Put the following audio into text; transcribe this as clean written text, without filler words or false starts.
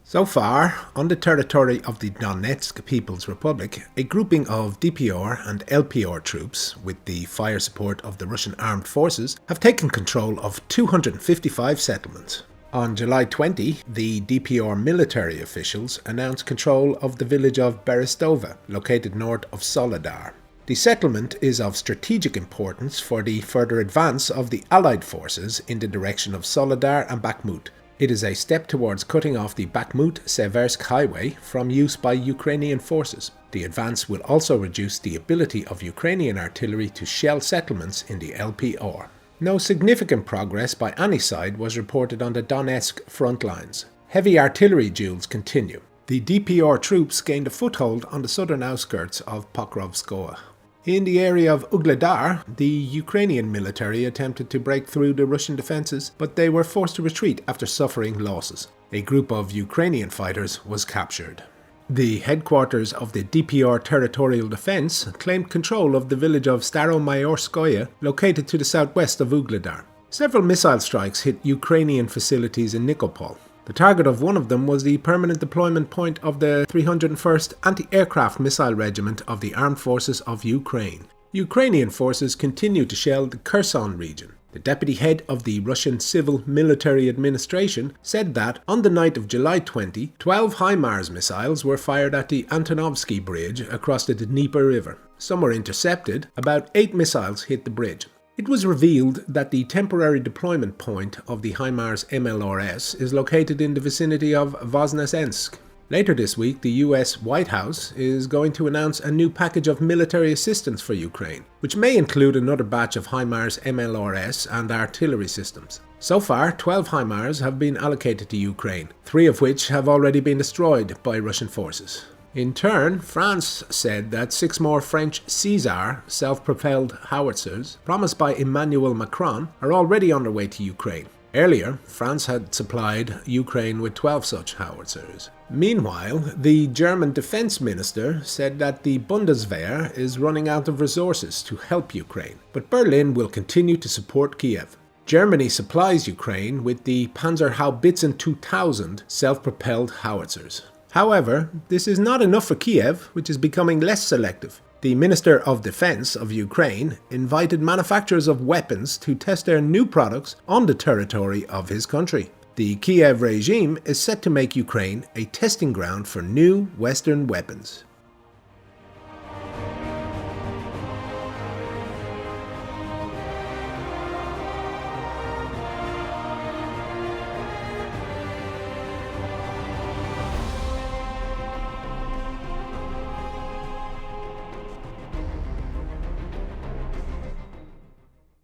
So far, on the territory of the Donetsk People's Republic, a grouping of DPR and LPR troops, with the fire support of the Russian armed forces, have taken control of 255 settlements. On July 20, the DPR military officials announced control of the village of Berestova, located north of Soledar. The settlement is of strategic importance for the further advance of the Allied forces in the direction of Soledar and Bakhmut. It is a step towards cutting off the Bakhmut-Seversk highway from use by Ukrainian forces. The advance will also reduce the ability of Ukrainian artillery to shell settlements in the LPR. No significant progress by any side was reported on the Donetsk front lines. Heavy artillery duels continue. The DPR troops gained a foothold on the southern outskirts of Pokrovskoye. In the area of Ugledar, the Ukrainian military attempted to break through the Russian defences, but they were forced to retreat after suffering losses. A group of Ukrainian fighters was captured. The headquarters of the DPR Territorial Defence claimed control of the village of Staromayorskoye, located to the southwest of Ugledar. Several missile strikes hit Ukrainian facilities in Nikopol. The target of one of them was the permanent deployment point of the 301st Anti-Aircraft Missile Regiment of the Armed Forces of Ukraine. Ukrainian forces continue to shell the Kurdistan Region. The deputy head of the Russian Civil Military Administration said that on the night of July 20, 12 HIMARS missiles were fired at the Antonovsky Bridge across the Dnieper River. Some were intercepted. About 8 missiles hit the bridge. It was revealed that the temporary deployment point of the HIMARS MLRS is located in the vicinity of Voznesensk. Later this week, the US White House is going to announce a new package of military assistance for Ukraine, which may include another batch of HIMARS MLRS and artillery systems. So far, 12 HIMARS have been allocated to Ukraine, 3 of which have already been destroyed by Russian forces. In turn, France said that 6 more French Caesar self-propelled howitzers, promised by Emmanuel Macron, are already on their way to Ukraine. Earlier, France had supplied Ukraine with 12 such howitzers. Meanwhile, the German defense minister said that the Bundeswehr is running out of resources to help Ukraine, but Berlin will continue to support Kiev. Germany supplies Ukraine with the Panzerhaubitzen 2000 self-propelled howitzers. However, this is not enough for Kiev, which is becoming less selective. The Minister of Defense of Ukraine invited manufacturers of weapons to test their new products on the territory of his country. The Kiev regime is set to make Ukraine a testing ground for new Western weapons.